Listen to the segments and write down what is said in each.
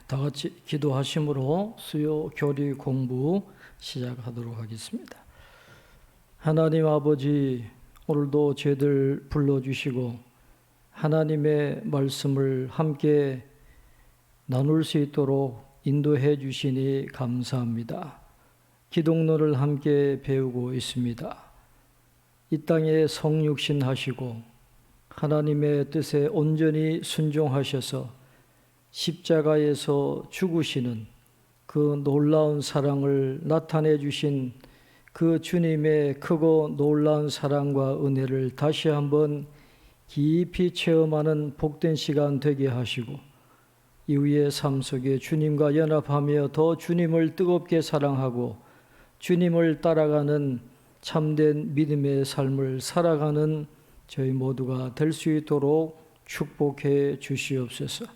다 같이 기도하심으로 수요 교리 공부 시작하도록 하겠습니다. 하나님 아버지, 오늘도 저희들 불러주시고 하나님의 말씀을 함께 나눌 수 있도록 인도해 주시니 감사합니다. 기독론을 함께 배우고 있습니다. 이 땅에 성육신 하시고 하나님의 뜻에 온전히 순종하셔서 십자가에서 죽으시는 그 놀라운 사랑을 나타내 주신 그 주님의 크고 놀라운 사랑과 은혜를 다시 한번 깊이 체험하는 복된 시간 되게 하시고 이후의 삶 속에 주님과 연합하며 더 주님을 뜨겁게 사랑하고 주님을 따라가는 참된 믿음의 삶을 살아가는 저희 모두가 될 수 있도록 축복해 주시옵소서.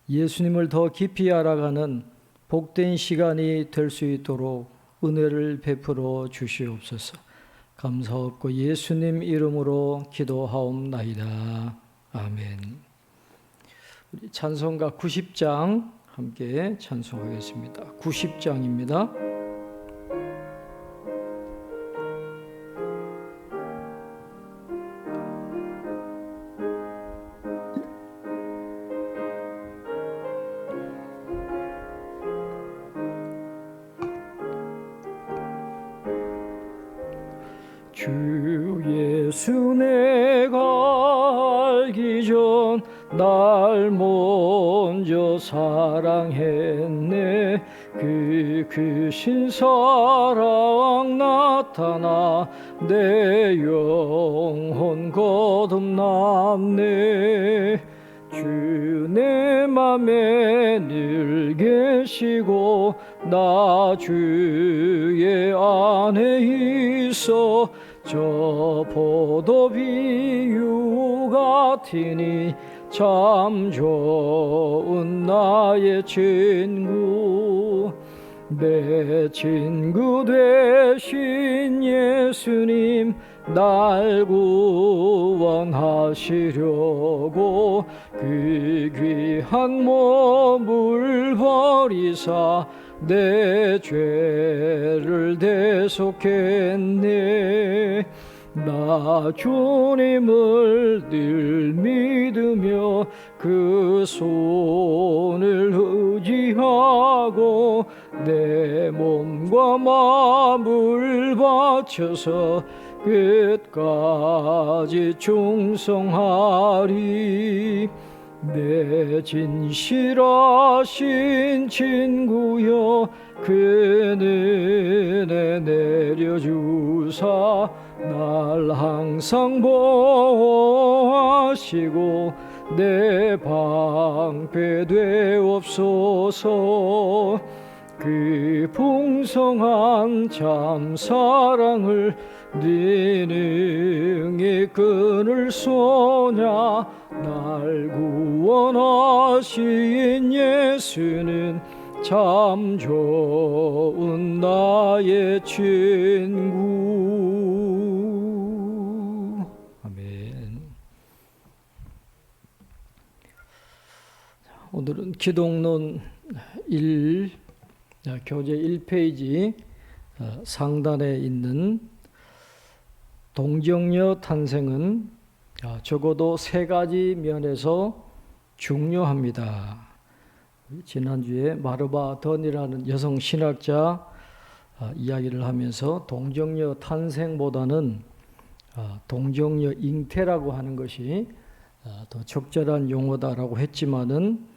예수님을 더 깊이 알아가는 복된 시간이 될 수 있도록 은혜를 베풀어 주시옵소서. 감사하옵고 예수님 이름으로 기도하옵나이다. 아멘. 우리 찬송가 90장 함께 찬송하겠습니다. 90장입니다. 주 예수 내가 알기 전 날 먼저 사랑했네. 그 크신 사랑 나타나 내 영혼 거듭났네. 주 내 맘에 늘 계시고 나 주의 안에 있어 저 포도 비유 같으니 참 좋은 나의 친구. 내 친구 되신 예수님 날 구원하시려고 그 귀한 몸을 버리사 내 죄를 대속했네. 나 주님을 늘 믿으며 그 손을 의지하고 내 몸과 마음을 바쳐서 끝까지 충성하리. 내 진실하신 친구여 그 은혜 내려주사 날 항상 보호하시고 내 방패 되옵소서. 그 풍성한 참 사랑을 네 능히 끊을 소냐. 날 구원하신 예수는 참 좋은 나의 친구. 아멘. 오늘은 기독론 1 교재 1페이지 상단에 있는 동정녀 탄생은 적어도 세 가지 면에서 중요합니다. 지난주에 마르바 던이라는 여성 신학자 이야기를 하면서 동정녀 탄생보다는 동정녀 잉태라고 하는 것이 더 적절한 용어다라고 했지만은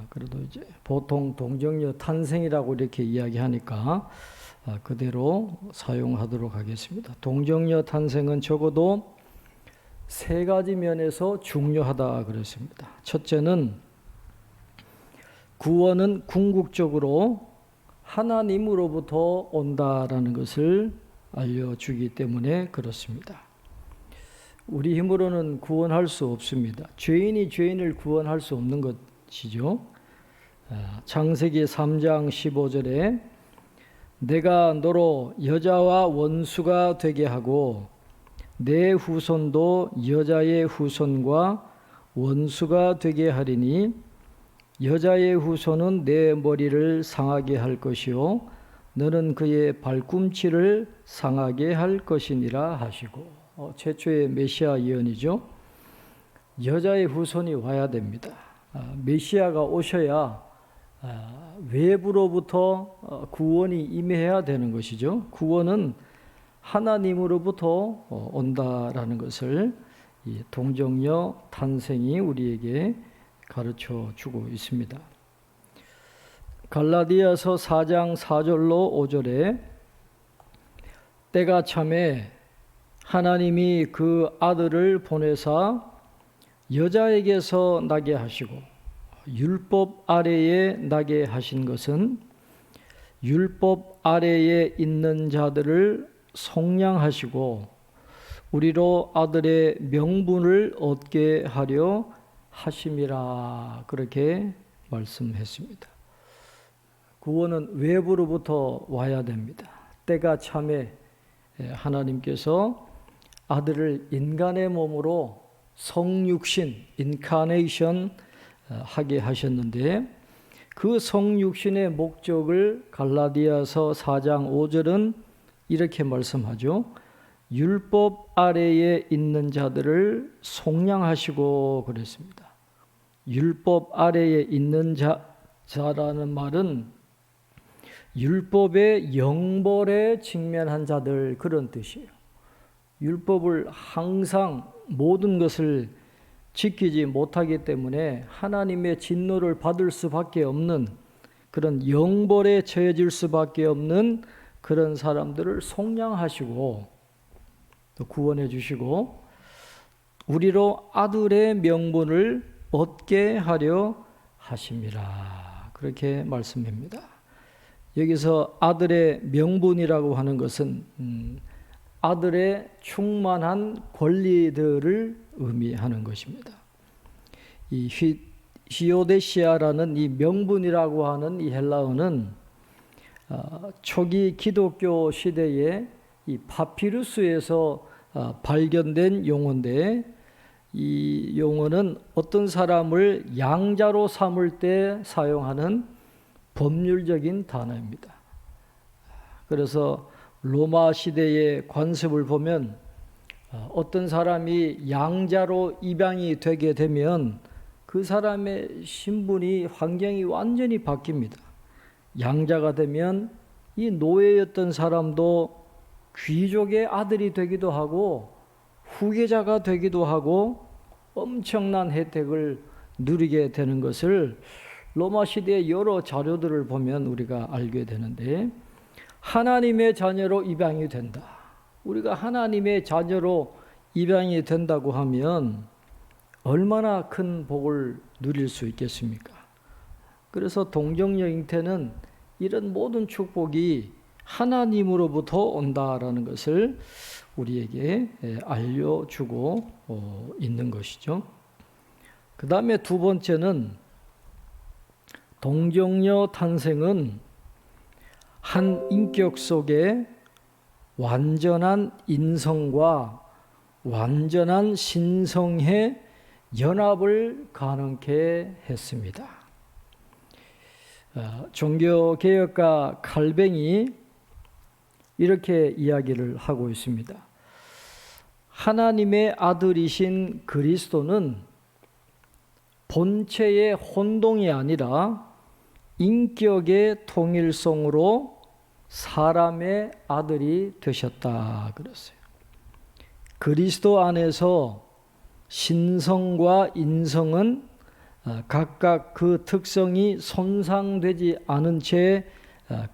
그래도 이제 보통 동정녀 탄생이라고 이렇게 이야기하니까 그대로 사용하도록 하겠습니다. 동정녀 탄생은 적어도 세 가지 면에서 중요하다 그랬습니다. 첫째는 구원은 궁극적으로 하나님으로부터 온다라는 것을 알려주기 때문에 그렇습니다. 우리 힘으로는 구원할 수 없습니다. 죄인이 죄인을 구원할 수 없는 것이죠. 창세기 3장 15절에 내가 너로 여자와 원수가 되게 하고 내 후손도 여자의 후손과 원수가 되게 하리니 여자의 후손은 내 머리를 상하게 할 것이요 너는 그의 발꿈치를 상하게 할 것이니라 하시고, 최초의 메시아 예언이죠. 여자의 후손이 와야 됩니다. 메시아가 오셔야 외부로부터 구원이 임해야 되는 것이죠. 구원은 하나님으로부터 온다라는 것을 이 동정녀 탄생이 우리에게 가르쳐 주고 있습니다. 갈라디아서 4장 4절로 5절에 때가 참에 하나님이 그 아들을 보내사 여자에게서 나게 하시고 율법 아래에 나게 하신 것은 율법 아래에 있는 자들을 속량하시고 우리로 아들의 명분을 얻게 하려 하심이라, 그렇게 말씀했습니다. 구원은 외부로부터 와야 됩니다. 때가 참에 하나님께서 아들을 인간의 몸으로 성육신, 인카네이션 하게 하셨는데, 그 성육신의 목적을 갈라디아서 4장 5절은 이렇게 말씀하죠. 율법 아래에 있는 자들을 속량하시고 그랬습니다. 율법 아래에 있는 자라는 말은 율법의 영벌에 직면한 자들, 그런 뜻이에요. 율법을 항상 모든 것을 지키지 못하기 때문에 하나님의 진노를 받을 수밖에 없는, 그런 영벌에 처해질 수밖에 없는 그런 사람들을 속량하시고 또 구원해 주시고 우리로 아들의 명분을 얻게 하려 하심이라, 그렇게 말씀합니다. 여기서 아들의 명분이라고 하는 것은 아들의 충만한 권리들을 의미하는 것입니다. 이 히오데시아라는 이 명분이라고 하는 이 헬라어는 초기 기독교 시대에 이 파피루스에서 발견된 용어인데, 이 용어는 어떤 사람을 양자로 삼을 때 사용하는 법률적인 단어입니다. 그래서 로마 시대의 관습을 보면 어떤 사람이 양자로 입양이 되게 되면 그 사람의 신분이, 환경이 완전히 바뀝니다. 양자가 되면 이 노예였던 사람도 귀족의 아들이 되기도 하고 후계자가 되기도 하고 엄청난 혜택을 누리게 되는 것을 로마 시대의 여러 자료들을 보면 우리가 알게 되는데, 하나님의 자녀로 입양이 된다. 우리가 하나님의 자녀로 입양이 된다고 하면 얼마나 큰 복을 누릴 수 있겠습니까? 그래서 동정녀 잉태는 이런 모든 축복이 하나님으로부터 온다라는 것을 우리에게 알려주고 있는 것이죠. 그 다음에 두 번째는 동정녀 탄생은 한 인격 속에 완전한 인성과 완전한 신성의 연합을 가능케 했습니다. 종교개혁가 칼뱅이 이렇게 이야기를 하고 있습니다. 하나님의 아들이신 그리스도는 본체의 혼동이 아니라 인격의 통일성으로 사람의 아들이 되셨다 그랬어요. 그리스도 안에서 신성과 인성은 각각 그 특성이 손상되지 않은 채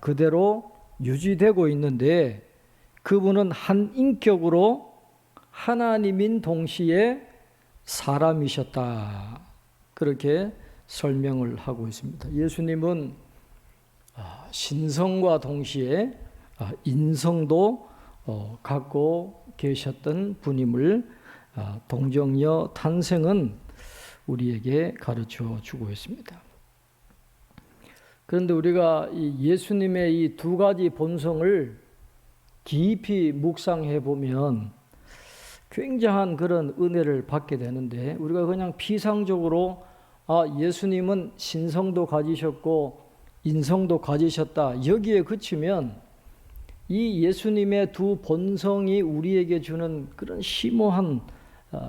그대로 유지되고 있는데, 그분은 한 인격으로 하나님인 동시에 사람이셨다, 그렇게 설명을 하고 있습니다. 예수님은 신성과 동시에 인성도 갖고 계셨던 분임을 동정녀 탄생은 우리에게 가르쳐 주고 있습니다. 그런데 우리가 이 예수님의 이 두 가지 본성을 깊이 묵상해 보면 굉장한 그런 은혜를 받게 되는데, 우리가 그냥 피상적으로 예수님은 신성도 가지셨고 인성도 가지셨다. 여기에 그치면 이 예수님의 두 본성이 우리에게 주는 그런 심오한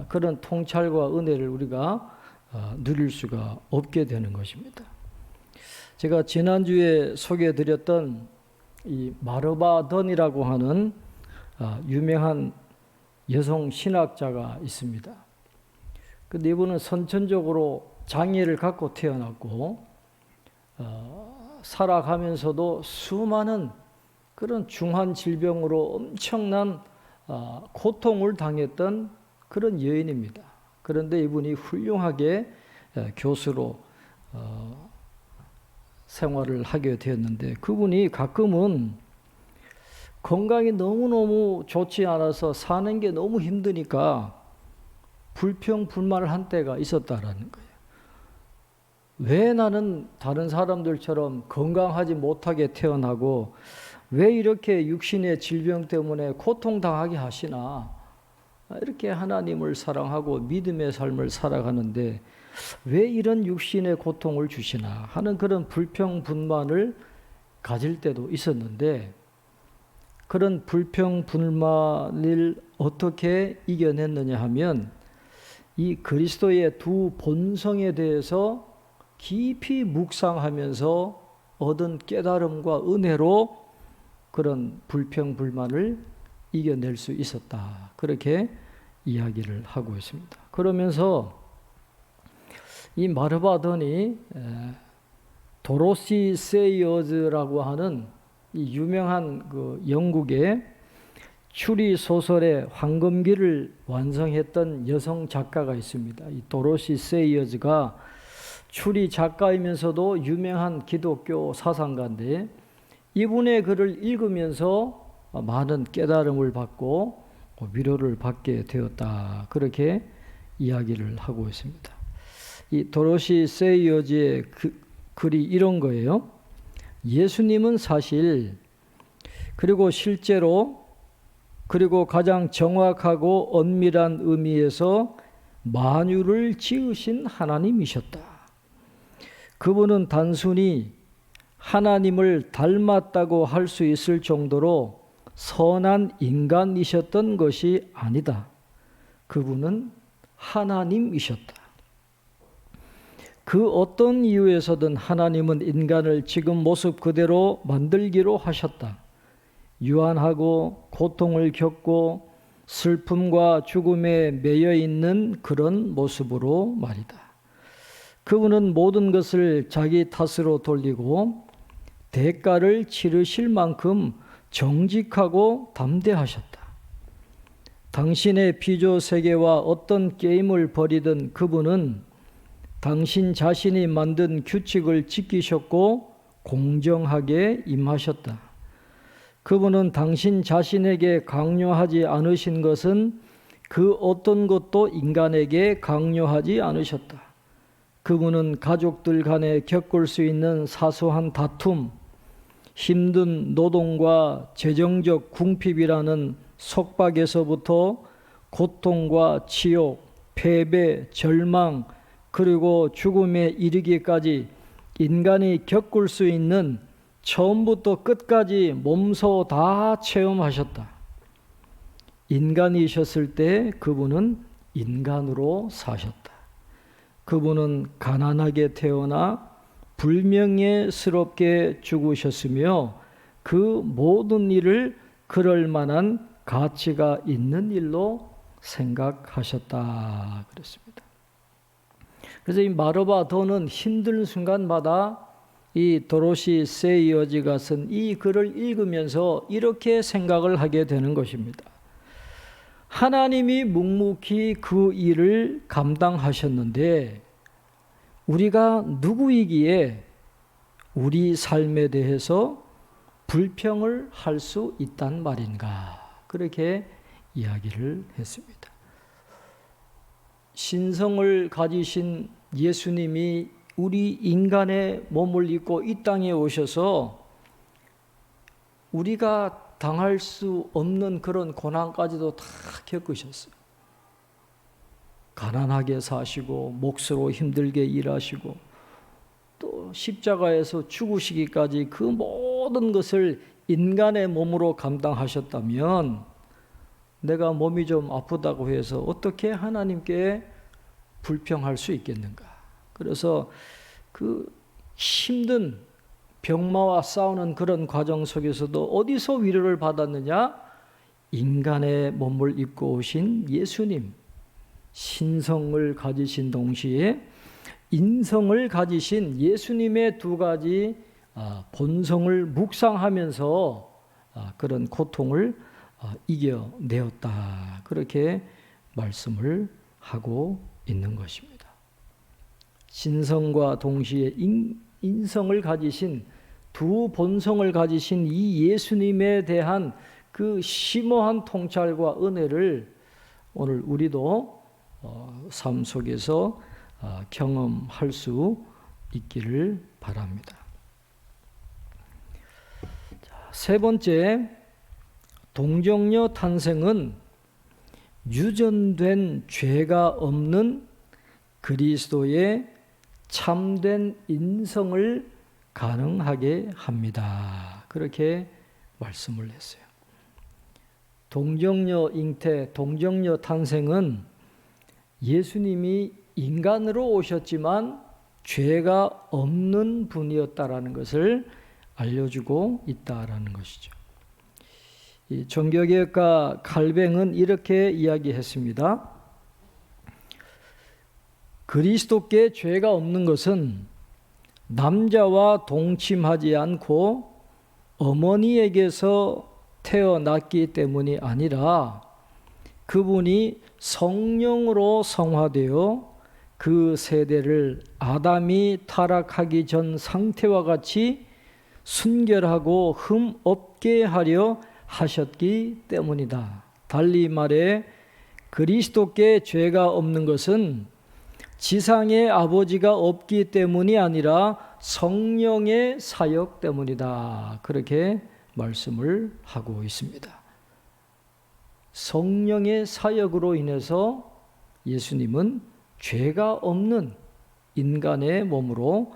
그런 통찰과 은혜를 우리가 누릴 수가 없게 되는 것입니다. 제가 지난주에 소개해드렸던 이 마르바던이라고 하는 유명한 여성 신학자가 있습니다. 근데 이분은 선천적으로 장애를 갖고 태어났고 살아가면서도 수많은 그런 중한 질병으로 엄청난 고통을 당했던 그런 여인입니다. 그런데 이분이 훌륭하게 교수로 생활을 하게 되었는데 그분이 가끔은 건강이 너무너무 좋지 않아서 사는 게 너무 힘드니까 불평불만을 한 때가 있었다라는 거예요. 왜 나는 다른 사람들처럼 건강하지 못하게 태어나고 왜 이렇게 육신의 질병 때문에 고통당하게 하시나, 이렇게 하나님을 사랑하고 믿음의 삶을 살아가는데 왜 이런 육신의 고통을 주시나 하는 그런 불평불만을 가질 때도 있었는데, 그런 불평불만을 어떻게 이겨냈느냐 하면 이 그리스도의 두 본성에 대해서 깊이 묵상하면서 얻은 깨달음과 은혜로 그런 불평불만을 이겨낼 수 있었다. 그렇게 이야기를 하고 있습니다. 그러면서 이 마르바던이 도로시 세이어즈라고 하는 이 유명한 그 영국의 추리 소설의 황금기를 완성했던 여성 작가가 있습니다. 이 도로시 세이어즈가 추리 작가이면서도 유명한 기독교 사상가인데, 이분의 글을 읽으면서 많은 깨달음을 받고 위로를 받게 되었다. 그렇게 이야기를 하고 있습니다. 이 도로시 세이어즈의 글이 이런 거예요. 예수님은 사실, 그리고 실제로, 그리고 가장 정확하고 엄밀한 의미에서 만유를 지으신 하나님이셨다. 그분은 단순히 하나님을 닮았다고 할 수 있을 정도로 선한 인간이셨던 것이 아니다. 그분은 하나님이셨다. 그 어떤 이유에서든 하나님은 인간을 지금 모습 그대로 만들기로 하셨다. 유한하고 고통을 겪고 슬픔과 죽음에 매여 있는 그런 모습으로 말이다. 그분은 모든 것을 자기 탓으로 돌리고 대가를 치르실 만큼 정직하고 담대하셨다. 당신의 비조 세계와 어떤 게임을 벌이든 그분은 당신 자신이 만든 규칙을 지키셨고 공정하게 임하셨다. 그분은 당신 자신에게 강요하지 않으신 것은 그 어떤 것도 인간에게 강요하지 않으셨다. 그분은 가족들 간에 겪을 수 있는 사소한 다툼, 힘든 노동과 재정적 궁핍이라는 속박에서부터 고통과 치욕, 패배, 절망, 그리고 죽음에 이르기까지 인간이 겪을 수 있는 처음부터 끝까지 몸소 다 체험하셨다. 인간이셨을 때 그분은 인간으로 사셨다. 그분은 가난하게 태어나 불명예스럽게 죽으셨으며 그 모든 일을 그럴 만한 가치가 있는 일로 생각하셨다 그랬습니다. 그래서 이 마르바던은 힘든 순간마다 이 도로시 세이어즈가 쓴 이 글을 읽으면서 이렇게 생각을 하게 되는 것입니다. 하나님이 묵묵히 그 일을 감당하셨는데 우리가 누구이기에 우리 삶에 대해서 불평을 할 수 있단 말인가? 그렇게 이야기를 했습니다. 신성을 가지신 예수님이 우리 인간의 몸을 입고 이 땅에 오셔서 우리가 당할 수 없는 그런 고난까지도 다 겪으셨어요. 가난하게 사시고 몫으로 힘들게 일하시고 또 십자가에서 죽으시기까지 그 모든 것을 인간의 몸으로 감당하셨다면 내가 몸이 좀 아프다고 해서 어떻게 하나님께 불평할 수 있겠는가? 그래서 그 힘든 병마와 싸우는 그런 과정 속에서도 어디서 위로를 받았느냐? 인간의 몸을 입고 오신 예수님, 신성을 가지신 동시에 인성을 가지신 예수님의 두 가지 본성을 묵상하면서 그런 고통을 이겨내었다. 그렇게 말씀을 하고 있는 것입니다. 신성과 동시에 인성을 가지신 두 본성을 가지신 이 예수님에 대한 그 심오한 통찰과 은혜를 오늘 우리도 삶 속에서 경험할 수 있기를 바랍니다. 세 번째, 동정녀 탄생은 유전된 죄가 없는 그리스도의 참된 인성을 가능하게 합니다. 그렇게 말씀을 했어요. 동정녀 잉태, 동정녀 탄생은 예수님이 인간으로 오셨지만 죄가 없는 분이었다라는 것을 알려주고 있다라는 것이죠. 이 종교개혁가 칼뱅은 이렇게 이야기했습니다. 그리스도께 죄가 없는 것은 남자와 동침하지 않고 어머니에게서 태어났기 때문이 아니라 그분이 성령으로 성화되어 그 세대를 아담이 타락하기 전 상태와 같이 순결하고 흠 없게 하려 하셨기 때문이다. 달리 말해 그리스도께 죄가 없는 것은 지상의 아버지가 없기 때문이 아니라 성령의 사역 때문이다. 그렇게 말씀을 하고 있습니다. 성령의 사역으로 인해서 예수님은 죄가 없는 인간의 몸으로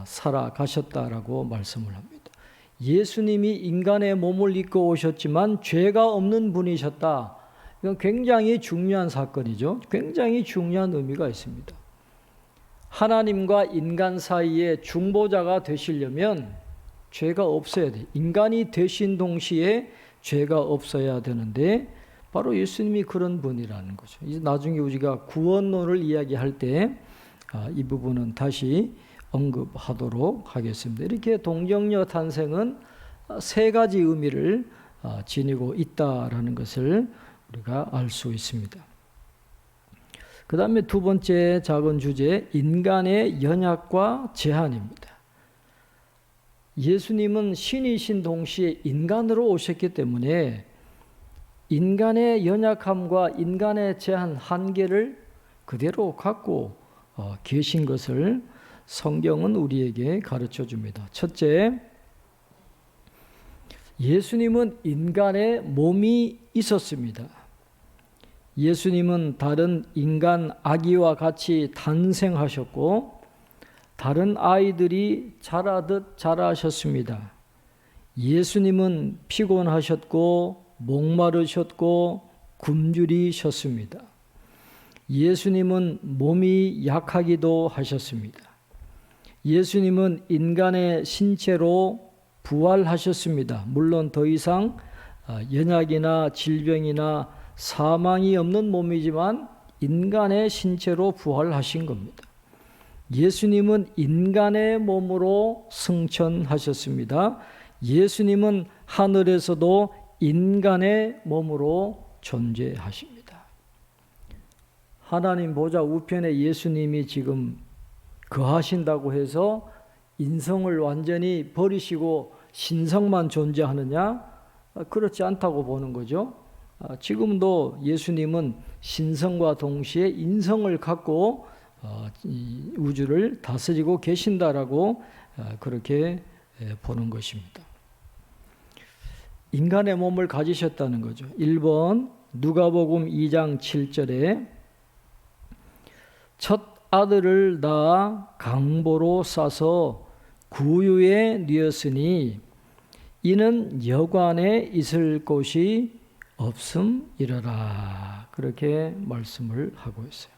살아가셨다라고 말씀을 합니다. 예수님이 인간의 몸을 입고 오셨지만 죄가 없는 분이셨다. 이건 굉장히 중요한 사건이죠. 굉장히 중요한 의미가 있습니다. 하나님과 인간 사이에 중보자가 되시려면 죄가 없어야 돼요. 인간이 되신 동시에 죄가 없어야 되는데 바로 예수님이 그런 분이라는 거죠. 이제 나중에 우리가 구원론을 이야기할 때 이 부분은 다시 언급하도록 하겠습니다. 이렇게 동정녀 탄생은 세 가지 의미를 지니고 있다라는 것을 우리가 알 수 있습니다. 그 다음에 두 번째 작은 주제, 인간의 연약과 제한입니다. 예수님은 신이신 동시에 인간으로 오셨기 때문에 인간의 연약함과 인간의 제한, 한계를 그대로 갖고 계신 것을 성경은 우리에게 가르쳐 줍니다. 첫째, 예수님은 인간의 몸이 있었습니다. 예수님은 다른 인간 아기와 같이 탄생하셨고 다른 아이들이 자라듯 자라셨습니다. 예수님은 피곤하셨고 목마르셨고 굶주리셨습니다. 예수님은 몸이 약하기도 하셨습니다. 예수님은 인간의 신체로 부활하셨습니다. 물론 더 이상 연약이나 질병이나 사망이 없는 몸이지만 인간의 신체로 부활하신 겁니다. 예수님은 인간의 몸으로 승천하셨습니다. 예수님은 하늘에서도 인간의 몸으로 존재하십니다. 하나님 보좌 우편에 예수님이 지금 거하신다고 해서 인성을 완전히 버리시고 신성만 존재하느냐? 그렇지 않다고 보는 거죠. 지금도 예수님은 신성과 동시에 인성을 갖고 이 우주를 다스리고 계신다라고 그렇게 보는 것입니다. 인간의 몸을 가지셨다는 거죠. 1번 누가복음 2장 7절에 첫 아들을 낳아 강보로 싸서 구유에 뉘었으니 이는 여관에 있을 곳이 없음이러라. 그렇게 말씀을 하고 있어요.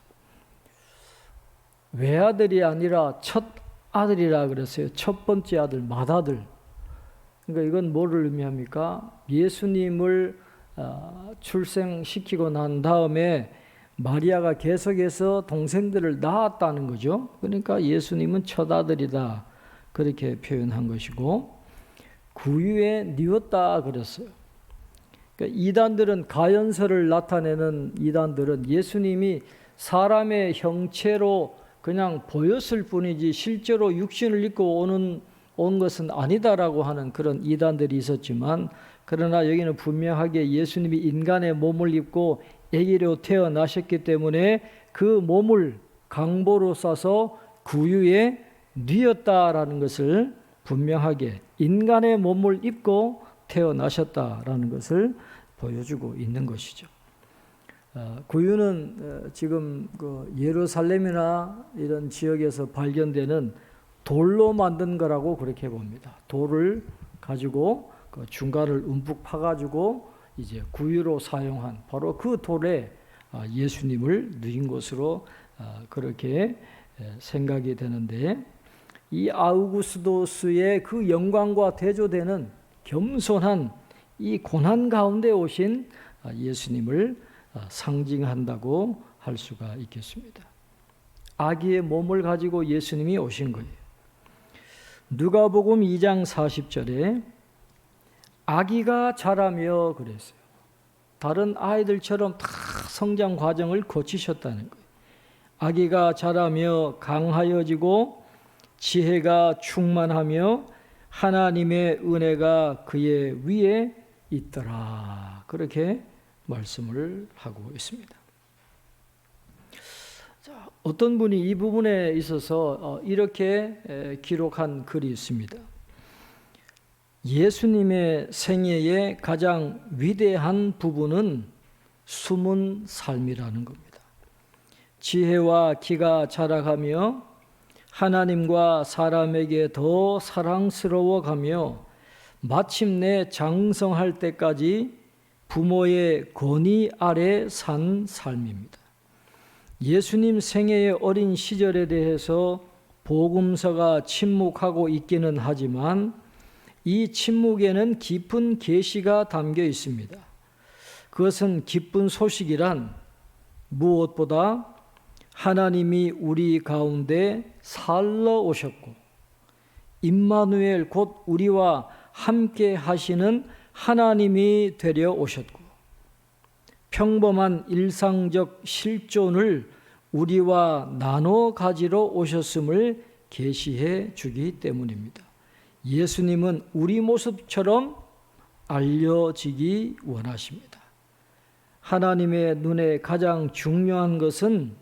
외아들이 아니라 첫 아들이라 그랬어요. 첫 번째 아들, 맏아들. 그러니까 이건 뭐를 의미합니까? 예수님을 출생시키고 난 다음에 마리아가 계속해서 동생들을 낳았다는 거죠. 그러니까 예수님은 첫 아들이다. 그렇게 표현한 것이고, 구유에 뉘었다 그랬어요. 그러니까 이단들은, 가연설을 나타내는 이단들은 예수님이 사람의 형체로 그냥 보였을 뿐이지 실제로 육신을 입고 온 것은 아니다라고 하는 그런 이단들이 있었지만, 그러나 여기는 분명하게 예수님이 인간의 몸을 입고 아기로 태어나셨기 때문에 그 몸을 강보로 싸서 구유에 뉘었다라는 것을 분명하게 인간의 몸을 입고 태어나셨다라는 것을 보여주고 있는 것이죠. 구유는 지금 그 예루살렘이나 이런 지역에서 발견되는 돌로 만든 거라고 그렇게 봅니다. 돌을 가지고 그 중간을 움푹 파가지고 이제 구유로 사용한 바로 그 돌에 예수님을 누인 것으로 그렇게 생각이 되는데, 이 아우구스도스의 그 영광과 대조되는 겸손한 이 고난 가운데 오신 예수님을 상징한다고 할 수가 있겠습니다. 아기의 몸을 가지고 예수님이 오신 거예요. 누가복음 2장 40절에 아기가 자라며 그랬어요. 다른 아이들처럼 다 성장 과정을 거치셨다는 거예요. 아기가 자라며 강하여지고 지혜가 충만하며 하나님의 은혜가 그의 위에 있더라. 그렇게 말씀을 하고 있습니다. 자, 어떤 분이 이 부분에 있어서 이렇게 기록한 글이 있습니다. 예수님의 생애의 가장 위대한 부분은 숨은 삶이라는 겁니다. 지혜와 기가 자라가며 하나님과 사람에게 더 사랑스러워가며 마침내 장성할 때까지 부모의 권위 아래 산 삶입니다. 예수님 생애의 어린 시절에 대해서 복음서가 침묵하고 있기는 하지만 이 침묵에는 깊은 계시가 담겨 있습니다. 그것은 기쁜 소식이란 무엇보다 하나님이 우리 가운데 살러 오셨고 임마누엘 곧 우리와 함께 하시는 하나님이 되려 오셨고 평범한 일상적 실존을 우리와 나눠 가지러 오셨음을 계시해 주기 때문입니다. 예수님은 우리 모습처럼 알려지기 원하십니다. 하나님의 눈에 가장 중요한 것은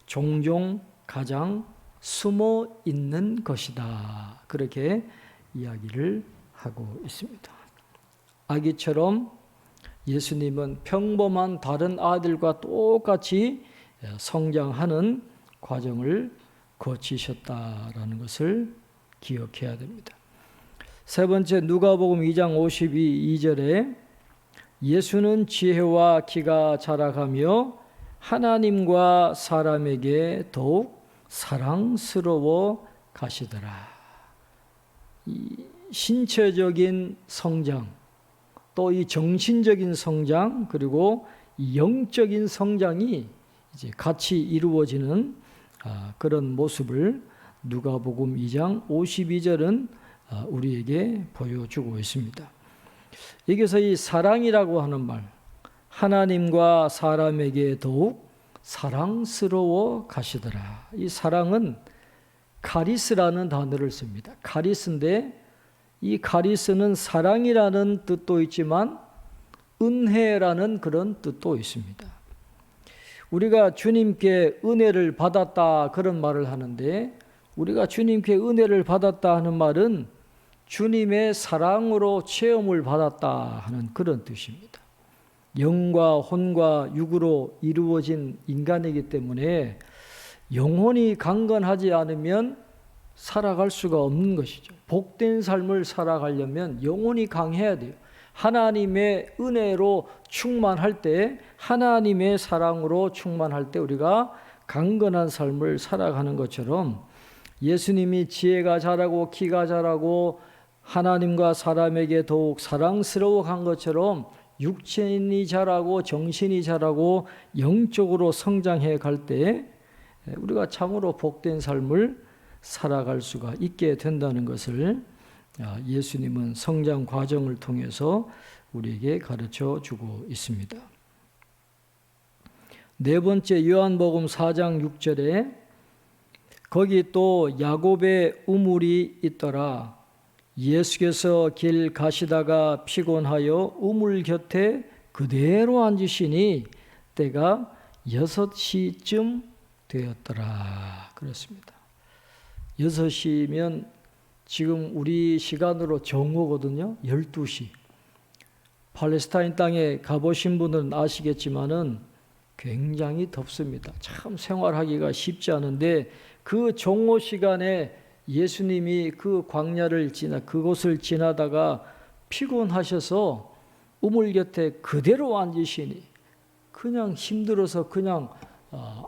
종종 가장 숨어 있는 것이다. 그렇게 이야기를 하고 있습니다. 아기처럼 예수님은 평범한 다른 아들과 똑같이 성장하는 과정을 거치셨다라는 것을 기억해야 됩니다. 세 번째, 누가복음 2장 52절에 예수는 지혜와 기가 자라가며 하나님과 사람에게 더욱 사랑스러워 가시더라. 이 신체적인 성장, 또 이 정신적인 성장, 그리고 이 영적인 성장이 이제 같이 이루어지는 그런 모습을 누가복음 2장 52절은 우리에게 보여주고 있습니다. 여기서 이 사랑이라고 하는 말, 하나님과 사람에게 더욱 사랑스러워 가시더라. 이 사랑은 카리스라는 단어를 씁니다. 카리스인데 이 카리스는 사랑이라는 뜻도 있지만 은혜라는 그런 뜻도 있습니다. 우리가 주님께 은혜를 받았다 그런 말을 하는데, 우리가 주님께 은혜를 받았다 하는 말은 주님의 사랑으로 체험을 받았다 하는 그런 뜻입니다. 영과 혼과 육으로 이루어진 인간이기 때문에 영혼이 강건하지 않으면 살아갈 수가 없는 것이죠. 복된 삶을 살아가려면 영혼이 강해야 돼요. 하나님의 은혜로 충만할 때, 하나님의 사랑으로 충만할 때 우리가 강건한 삶을 살아가는 것처럼, 예수님이 지혜가 자라고 키가 자라고 하나님과 사람에게 더욱 사랑스러워 간 것처럼 육체인이 자라고 정신이 자라고 영적으로 성장해 갈 때 우리가 참으로 복된 삶을 살아갈 수가 있게 된다는 것을 예수님은 성장 과정을 통해서 우리에게 가르쳐 주고 있습니다. 네 번째, 요한복음 4장 6절에 거기 또 야곱의 우물이 있더라. 예수께서 길 가시다가 피곤하여 우물 곁에 그대로 앉으시니 때가 6시쯤 되었더라. 그렇습니다. 6시면 지금 우리 시간으로 정오거든요. 12시. 팔레스타인 땅에 가보신 분들은 아시겠지만은 굉장히 덥습니다. 참 생활하기가 쉽지 않은데 그 정오 시간에 예수님이 그 광야를 그곳을 지나다가 피곤하셔서 우물 곁에 그대로 앉으시니, 그냥 힘들어서 그냥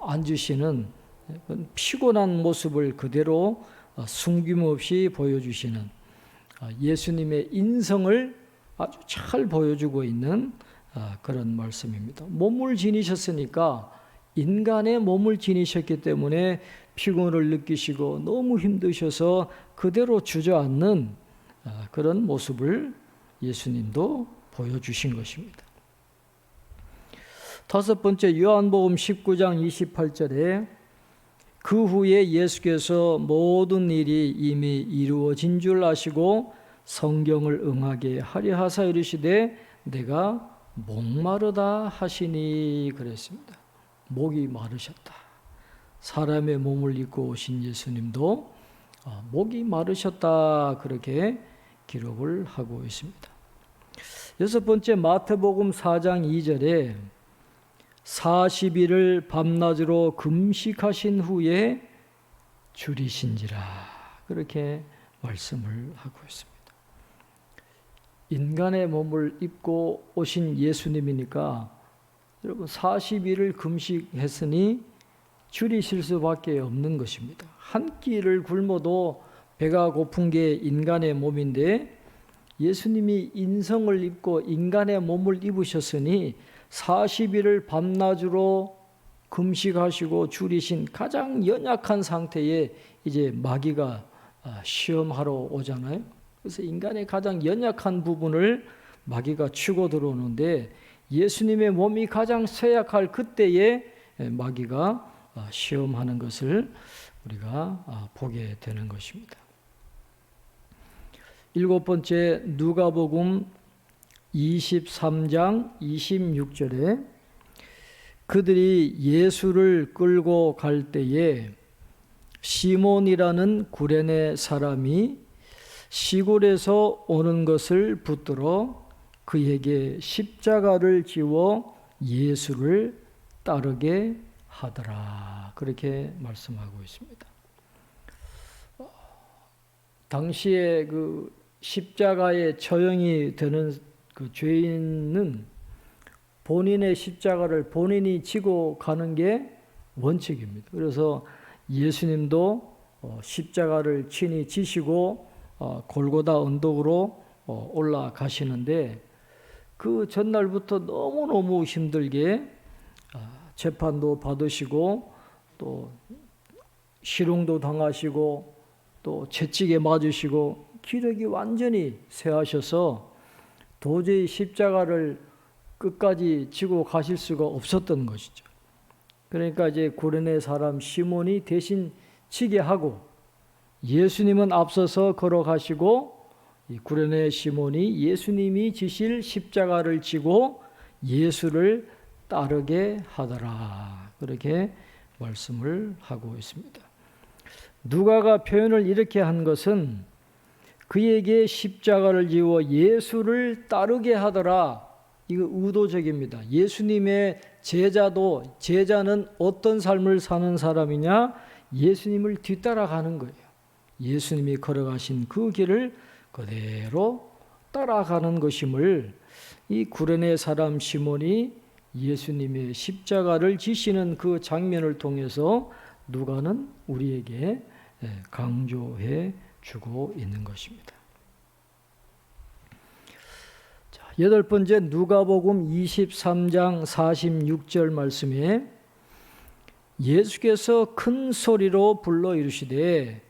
앉으시는 피곤한 모습을 그대로 숨김없이 보여주시는 예수님의 인성을 아주 잘 보여주고 있는 그런 말씀입니다. 몸을 지니셨으니까, 인간의 몸을 지니셨기 때문에 피곤을 느끼시고 너무 힘드셔서 그대로 주저앉는 그런 모습을 예수님도 보여주신 것입니다. 다섯 번째, 요한복음 19장 28절에 그 후에 예수께서 모든 일이 이미 이루어진 줄 아시고 성경을 응하게 하려 하사 이르시되 내가 목마르다 하시니 그랬습니다. 목이 마르셨다. 사람의 몸을 입고 오신 예수님도 목이 마르셨다, 그렇게 기록을 하고 있습니다. 여섯 번째, 마태복음 4장 2절에 40일을 밤낮으로 금식하신 후에 줄이신지라, 그렇게 말씀을 하고 있습니다. 인간의 몸을 입고 오신 예수님이니까 여러분 40일을 금식했으니 줄이실 수밖에 없는 것입니다. 한 끼를 굶어도 배가 고픈 게 인간의 몸인데 예수님이 인성을 입고 인간의 몸을 입으셨으니 40일을 밤낮으로 금식하시고 줄이신 가장 연약한 상태에 이제 마귀가 시험하러 오잖아요. 그래서 인간의 가장 연약한 부분을 마귀가 치고 들어오는데 예수님의 몸이 가장 쇠약할 그때에 마귀가 시험하는 것을 우리가 보게 되는 것입니다. 일곱 번째, 누가복음 23장 26절에 그들이 예수를 끌고 갈 때에 시몬이라는 구레네 사람이 시골에서 오는 것을 붙들어 그에게 십자가를 지워 예수를 따르게 하더라, 그렇게 말씀하고 있습니다. 당시에 그 십자가에 처형이 되는 그 죄인은 본인의 십자가를 본인이 지고 가는 게 원칙입니다. 그래서 예수님도 십자가를 친히 지시고 골고다 언덕으로 올라가시는데 그 전날부터 너무너무 힘들게 재판도 받으시고 또 실형도 당하시고 또 채찍에 맞으시고 기력이 완전히 쇠하셔서 도저히 십자가를 끝까지 지고 가실 수가 없었던 것이죠. 그러니까 이제 구레네 사람 시몬이 대신 지게 하고 예수님은 앞서서 걸어가시고 이 구레네 시몬이 예수님이 지실 십자가를 지고 예수를 따르게 하더라, 그렇게 말씀을 하고 있습니다. 누가가 표현을 이렇게 한 것은 그에게 십자가를 지워 예수를 따르게 하더라, 이거 의도적입니다. 예수님의 제자는 어떤 삶을 사는 사람이냐? 예수님을 뒤따라가는 거예요. 예수님이 걸어가신 그 길을 그대로 따라가는 것임을 이 구레네 사람 시몬이 예수님의 십자가를 지시는 그 장면을 통해서 누가는 우리에게 강조해 주고 있는 것입니다. 자, 8번째 누가복음 23장 46절 말씀에 예수께서 큰 소리로 불러 이르시되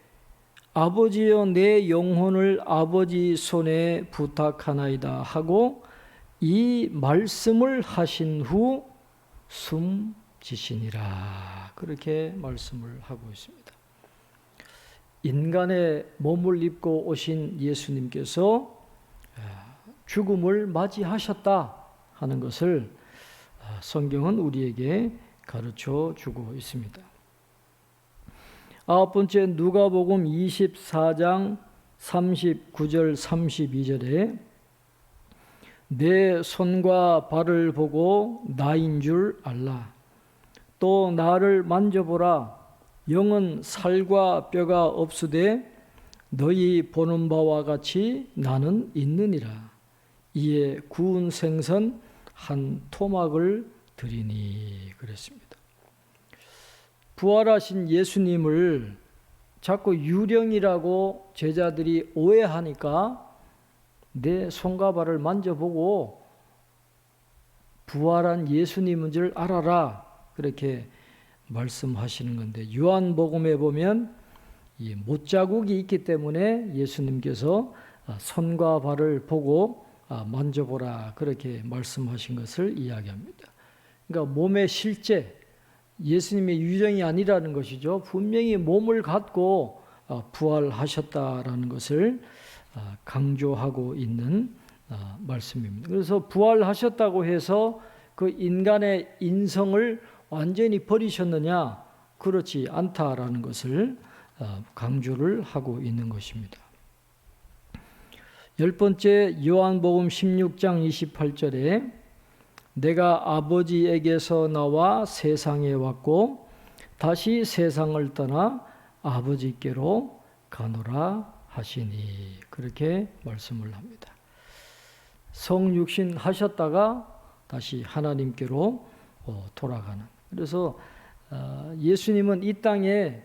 아버지여 내 영혼을 아버지 손에 부탁하나이다 하고 이 말씀을 하신 후 숨지시니라. 그렇게 말씀을 하고 있습니다. 인간의 몸을 입고 오신 예수님께서 죽음을 맞이하셨다 하는 것을 성경은 우리에게 가르쳐 주고 있습니다. 9번째 누가복음 24장 39절 32절에 내 손과 발을 보고 나인 줄 알라. 또 나를 만져보라. 영은 살과 뼈가 없으되 너희 보는 바와 같이 나는 있느니라. 이에 구운 생선 한 토막을 드리니 그랬습니다. 부활하신 예수님을 자꾸 유령이라고 제자들이 오해하니까 내 손과 발을 만져보고 부활한 예수님인 줄 알아라. 그렇게 말씀하시는 건데 요한복음에 보면 이 못자국이 있기 때문에 예수님께서 손과 발을 보고 만져보라. 그렇게 말씀하신 것을 이야기합니다. 그러니까 몸의 실제, 예수님의 유령이 아니라는 것이죠. 분명히 몸을 갖고 부활하셨다라는 것을 강조하고 있는 말씀입니다. 그래서 부활하셨다고 해서 그 인간의 인성을 완전히 버리셨느냐? 그렇지 않다라는 것을 강조를 하고 있는 것입니다. 10번째 요한복음 16장 28절에 내가 아버지에게서 나와 세상에 왔고 다시 세상을 떠나 아버지께로 가노라 하시니 그렇게 말씀을 합니다. 성육신 하셨다가 다시 하나님께로 돌아가는. 그래서 예수님은 이 땅에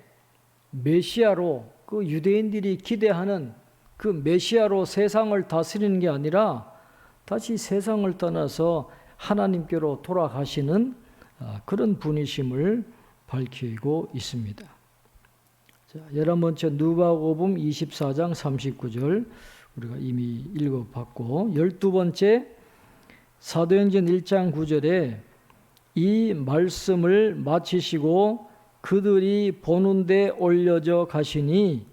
메시아로 그 유대인들이 기대하는 그 메시아로 세상을 다스리는 게 아니라 다시 세상을 떠나서 하나님께로 돌아가시는 그런 분이심을 밝히고 있습니다. 자, 11번째 누가복음 24장 39절 우리가 이미 읽어봤고 12번째 사도행전 1장 9절에 이 말씀을 마치시고 그들이 보는 데 올려져 가시니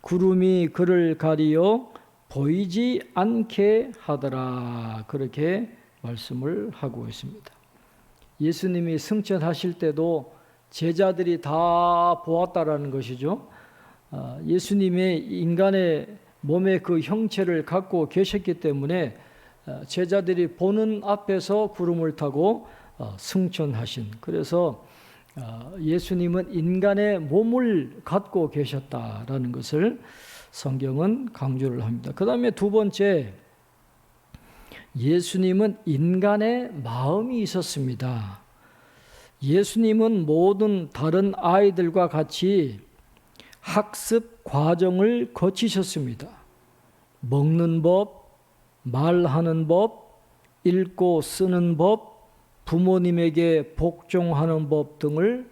구름이 그를 가리어 보이지 않게 하더라. 그렇게 말씀을 하고 있습니다. 예수님이 승천하실 때도 제자들이 다 보았다라는 것이죠. 예수님의 인간의 몸의 그 형체를 갖고 계셨기 때문에 제자들이 보는 앞에서 구름을 타고 승천하신. 그래서 예수님은 인간의 몸을 갖고 계셨다라는 것을 성경은 강조를 합니다. 그 다음에 두 번째, 예수님은 인간의 마음이 있었습니다. 예수님은 모든 다른 아이들과 같이 학습 과정을 거치셨습니다. 먹는 법, 말하는 법, 읽고 쓰는 법, 부모님에게 복종하는 법 등을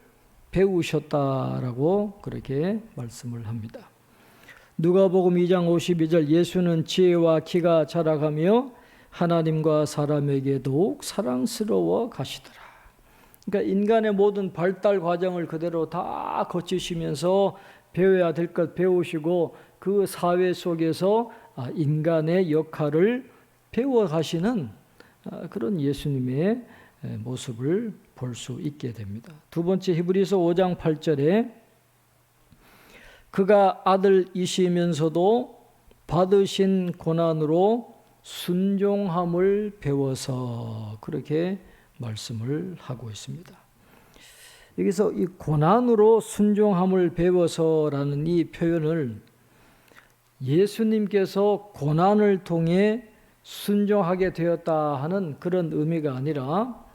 배우셨다라고 그렇게 말씀을 합니다. 누가복음 2장 52절 예수는 지혜와 키가 자라가며 하나님과 사람에게 더욱 사랑스러워 가시더라. 그러니까 인간의 모든 발달 과정을 그대로 다 거치시면서 배워야 될 것 배우시고 그 사회 속에서 인간의 역할을 배워가시는 그런 예수님의 모습을 볼 수 있게 됩니다. 두 번째 히브리서 5장 8절에 그가 아들이시면서도 받으신 고난으로 순종함을 배워서 그렇게 말씀을 하고 있습니다. 여기서 이 고난으로 순종함을 배워서라는 이 표현을 예수님께서 고난을 통해 순종하게 되었다 하는 그런 의미가 아니라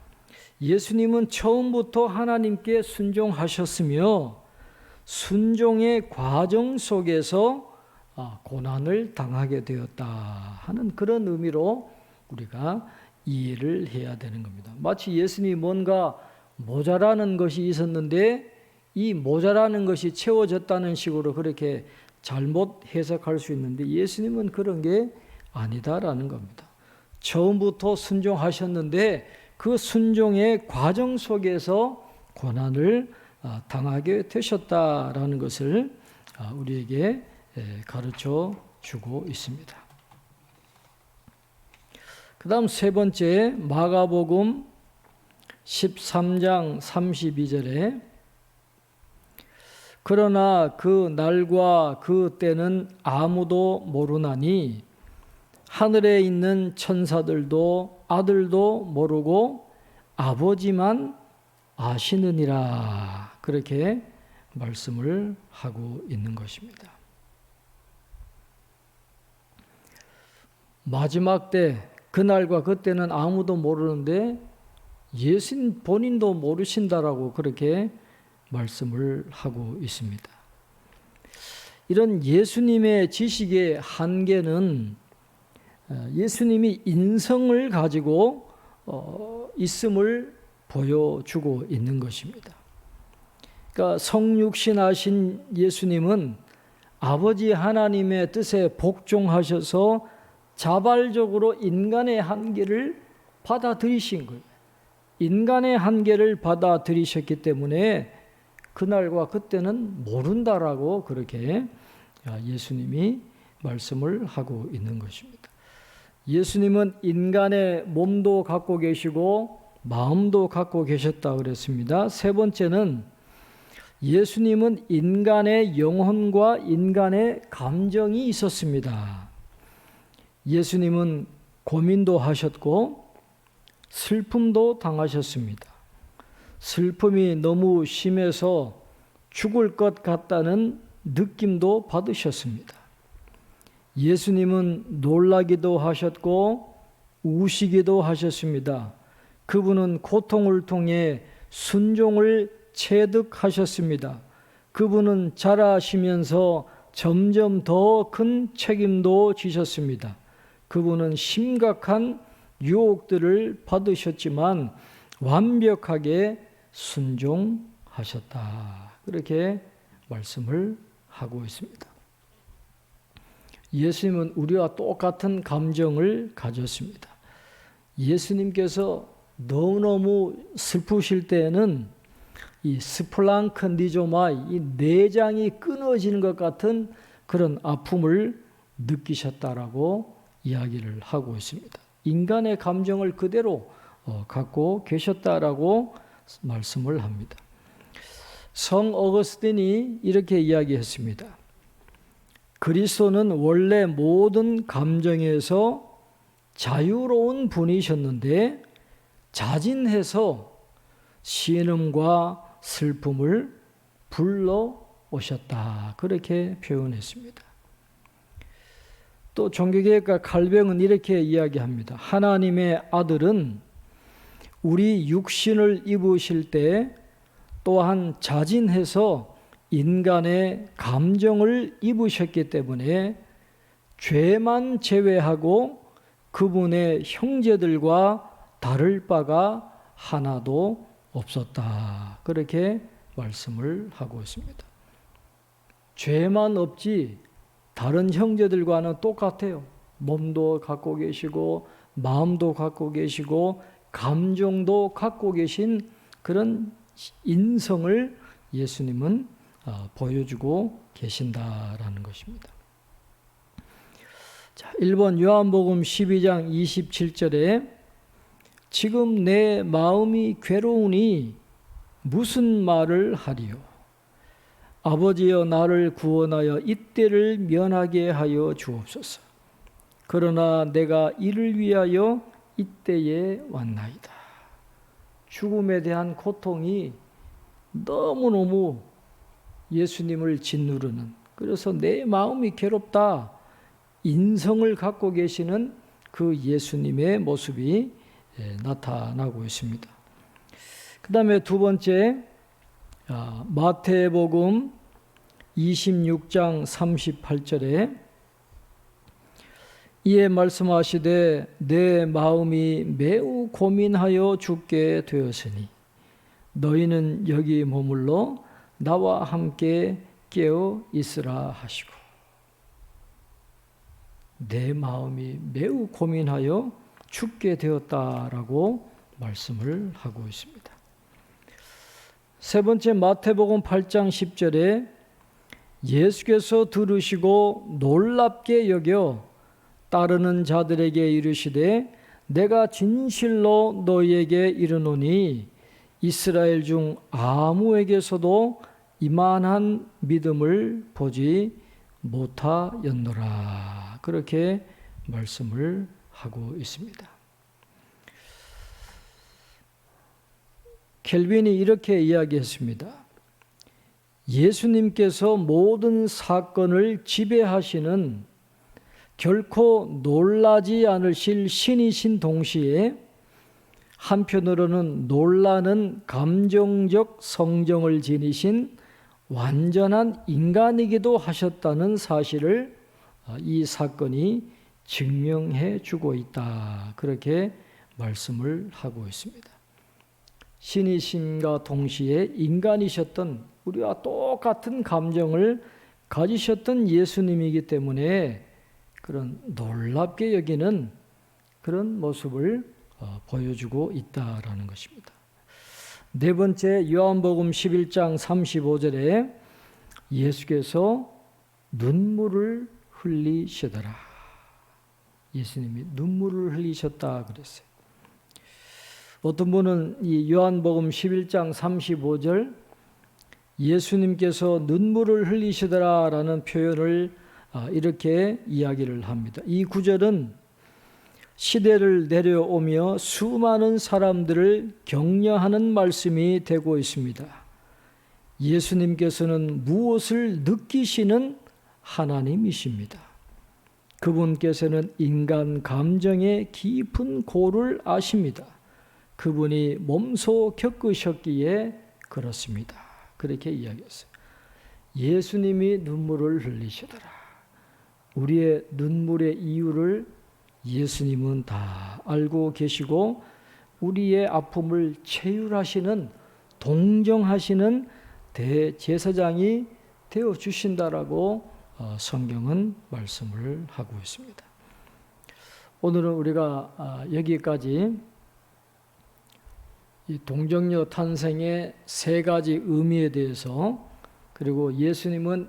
예수님은 처음부터 하나님께 순종하셨으며 순종의 과정 속에서 고난을 당하게 되었다 하는 그런 의미로 우리가 이해를 해야 되는 겁니다. 마치 예수님이 뭔가 모자라는 것이 있었는데 이 모자라는 것이 채워졌다는 식으로 그렇게 잘못 해석할 수 있는데 예수님은 그런 게 아니다라는 겁니다. 처음부터 순종하셨는데 그 순종의 과정 속에서 고난을 당하게 되셨다라는 것을 우리에게 가르쳐 주고 있습니다. 그 다음 세 번째 마가복음 13장 32절에 그러나 그 날과 그 때는 아무도 모르나니 하늘에 있는 천사들도 아들도 모르고 아버지만 아시느니라 그렇게 말씀을 하고 있는 것입니다. 마지막 때 그날과 그때는 아무도 모르는데 예수님 본인도 모르신다라고 그렇게 말씀을 하고 있습니다. 이런 예수님의 지식의 한계는 예수님이 인성을 가지고 있음을 보여주고 있는 것입니다. 그러니까 성육신하신 예수님은 아버지 하나님의 뜻에 복종하셔서 자발적으로 인간의 한계를 받아들이신 거예요. 인간의 한계를 받아들이셨기 때문에 그날과 그때는 모른다라고 그렇게 예수님이 말씀을 하고 있는 것입니다. 예수님은 인간의 몸도 갖고 계시고 마음도 갖고 계셨다 그랬습니다. 세 번째는 예수님은 인간의 영혼과 인간의 감정이 있었습니다. 예수님은 고민도 하셨고 슬픔도 당하셨습니다. 슬픔이 너무 심해서 죽을 것 같다는 느낌도 받으셨습니다. 예수님은 놀라기도 하셨고 우시기도 하셨습니다. 그분은 고통을 통해 순종을 체득하셨습니다. 그분은 자라시면서 점점 더 큰 책임도 지셨습니다. 그분은 심각한 유혹들을 받으셨지만 완벽하게 순종하셨다. 그렇게 말씀을 하고 있습니다. 예수님은 우리와 똑같은 감정을 가졌습니다. 예수님께서 너무너무 슬프실 때에는 이 스플랑크니조마, 이 내장이 끊어지는 것 같은 그런 아픔을 느끼셨다라고 이야기를 하고 있습니다. 인간의 감정을 그대로 갖고 계셨다라고 말씀을 합니다. 성 어거스틴이 이렇게 이야기했습니다. 그리스도는 원래 모든 감정에서 자유로운 분이셨는데 자진해서 신음과 슬픔을 불러오셨다. 그렇게 표현했습니다. 또 종교개혁가 칼뱅은 이렇게 이야기합니다. 하나님의 아들은 우리 육신을 입으실 때 또한 자진해서 인간의 감정을 입으셨기 때문에 죄만 제외하고 그분의 형제들과 다를 바가 하나도 없었다. 그렇게 말씀을 하고 있습니다. 죄만 없지 다른 형제들과는 똑같아요. 몸도 갖고 계시고 마음도 갖고 계시고 감정도 갖고 계신 그런 인성을 예수님은 보여주고 계신다라는 것입니다. 자, 1번 요한복음 12장 27절에 지금 내 마음이 괴로우니 무슨 말을 하리요? 아버지여 나를 구원하여 이때를 면하게 하여 주옵소서. 그러나 내가 이를 위하여 이때에 왔나이다. 죽음에 대한 고통이 너무너무 예수님을 짓누르는, 그래서 내 마음이 괴롭다, 인성을 갖고 계시는 그 예수님의 모습이 나타나고 있습니다. 그 다음에 두 번째, 마태복음 26장 38절에 이에 말씀하시되 내 마음이 매우 고민하여 죽게 되었으니 너희는 여기 머물러 나와 함께 깨어 있으라 하시고, 내 마음이 매우 고민하여 죽게 되었다라고 말씀을 하고 있습니다. 세 번째, 마태복음 8장 10절에 예수께서 들으시고 놀랍게 여겨 따르는 자들에게 이르시되 내가 진실로 너희에게 이르노니 이스라엘 중 아무에게서도 이만한 믿음을 보지 못하였노라. 그렇게 말씀을 하고 있습니다. 켈빈이 이렇게 이야기했습니다. 예수님께서 모든 사건을 지배하시는 결코 놀라지 않으실 신이신 동시에 한편으로는 놀라는 감정적 성정을 지니신 완전한 인간이기도 하셨다는 사실을 이 사건이 증명해 주고 있다. 그렇게 말씀을 하고 있습니다. 신이심과 동시에 인간이셨던, 우리와 똑같은 감정을 가지셨던 예수님이기 때문에 그런 놀랍게 여기는 그런 모습을 보여주고 있다라는 것입니다. 네 번째, 요한복음 11장 35절에 예수께서 눈물을 흘리시더라. 예수님이 눈물을 흘리셨다 그랬어요. 어떤 분은 이 요한복음 11장 35절 예수님께서 눈물을 흘리시더라라는 표현을 이렇게 이야기를 합니다. 이 구절은 시대를 내려오며 수많은 사람들을 격려하는 말씀이 되고 있습니다. 예수님께서는 무엇을 느끼시는 하나님이십니다. 그분께서는 인간 감정의 깊은 고를 아십니다. 그분이 몸소 겪으셨기에 그렇습니다. 그렇게 이야기했어요. 예수님이 눈물을 흘리시더라. 우리의 눈물의 이유를 예수님은 다 알고 계시고 우리의 아픔을 체휼하시는, 동정하시는 대제사장이 되어 주신다라고 성경은 말씀을 하고 있습니다. 오늘은 우리가 여기까지 이 동정녀 탄생의 세 가지 의미에 대해서, 그리고 예수님은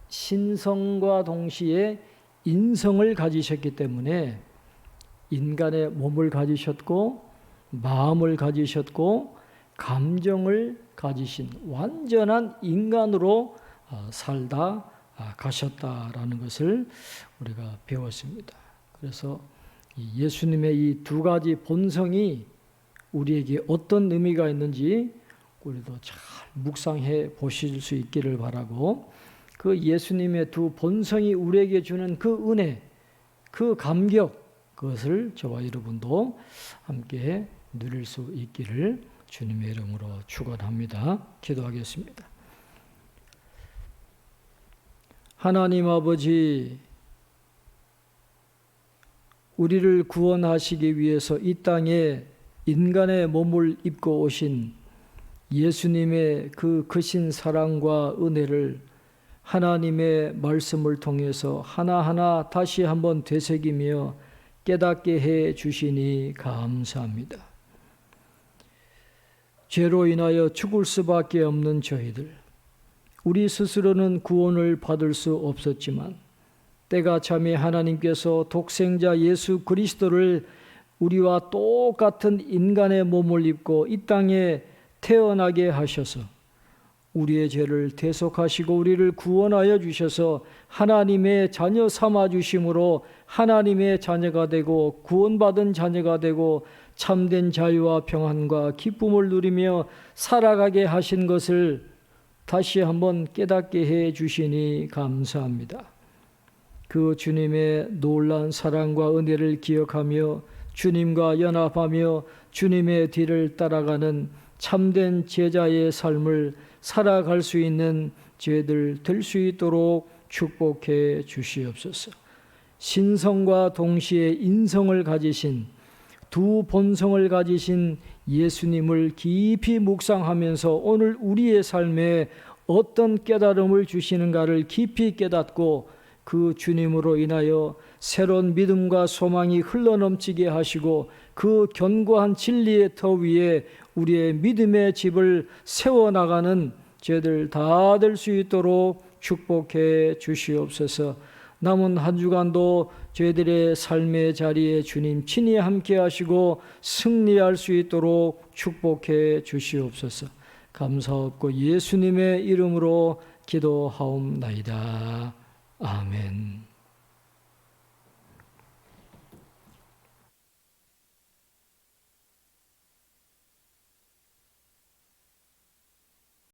신성과 동시에 인성을 가지셨기 때문에 인간의 몸을 가지셨고 마음을 가지셨고 감정을 가지신 완전한 인간으로 살다 가셨다라는 것을 우리가 배웠습니다. 그래서 예수님의 이 두 가지 본성이 우리에게 어떤 의미가 있는지 우리도 잘 묵상해 보실 수 있기를 바라고, 그 예수님의 두 본성이 우리에게 주는 그 은혜, 그 감격, 그것을 저와 여러분도 함께 누릴 수 있기를 주님의 이름으로 축원합니다. 기도하겠습니다. 하나님 아버지, 우리를 구원하시기 위해서 이 땅에 인간의 몸을 입고 오신 예수님의 그 크신 사랑과 은혜를 하나님의 말씀을 통해서 하나하나 다시 한번 되새기며 깨닫게 해 주시니 감사합니다. 죄로 인하여 죽을 수밖에 없는 저희들, 우리 스스로는 구원을 받을 수 없었지만 때가 참에 하나님께서 독생자 예수 그리스도를 우리와 똑같은 인간의 몸을 입고 이 땅에 태어나게 하셔서 우리의 죄를 대속하시고 우리를 구원하여 주셔서 하나님의 자녀 삼아 주심으로 하나님의 자녀가 되고 구원받은 자녀가 되고 참된 자유와 평안과 기쁨을 누리며 살아가게 하신 것을 다시 한번 깨닫게 해 주시니 감사합니다. 그 주님의 놀라운 사랑과 은혜를 기억하며 주님과 연합하며 주님의 뒤를 따라가는 참된 제자의 삶을 살아갈 수 있는 저희들 될 수 있도록 축복해 주시옵소서. 신성과 동시에 인성을 가지신 두 본성을 가지신 예수님을 깊이 묵상하면서 오늘 우리의 삶에 어떤 깨달음을 주시는가를 깊이 깨닫고 그 주님으로 인하여 새로운 믿음과 소망이 흘러넘치게 하시고 그 견고한 진리의 터 위에 우리의 믿음의 집을 세워나가는 저희들 다 될 수 있도록 축복해 주시옵소서. 남은 한 주간도 저희들의 삶의 자리에 주님 친히 함께 하시고 승리할 수 있도록 축복해 주시옵소서. 감사하고 예수님의 이름으로 기도하옵나이다. 아멘.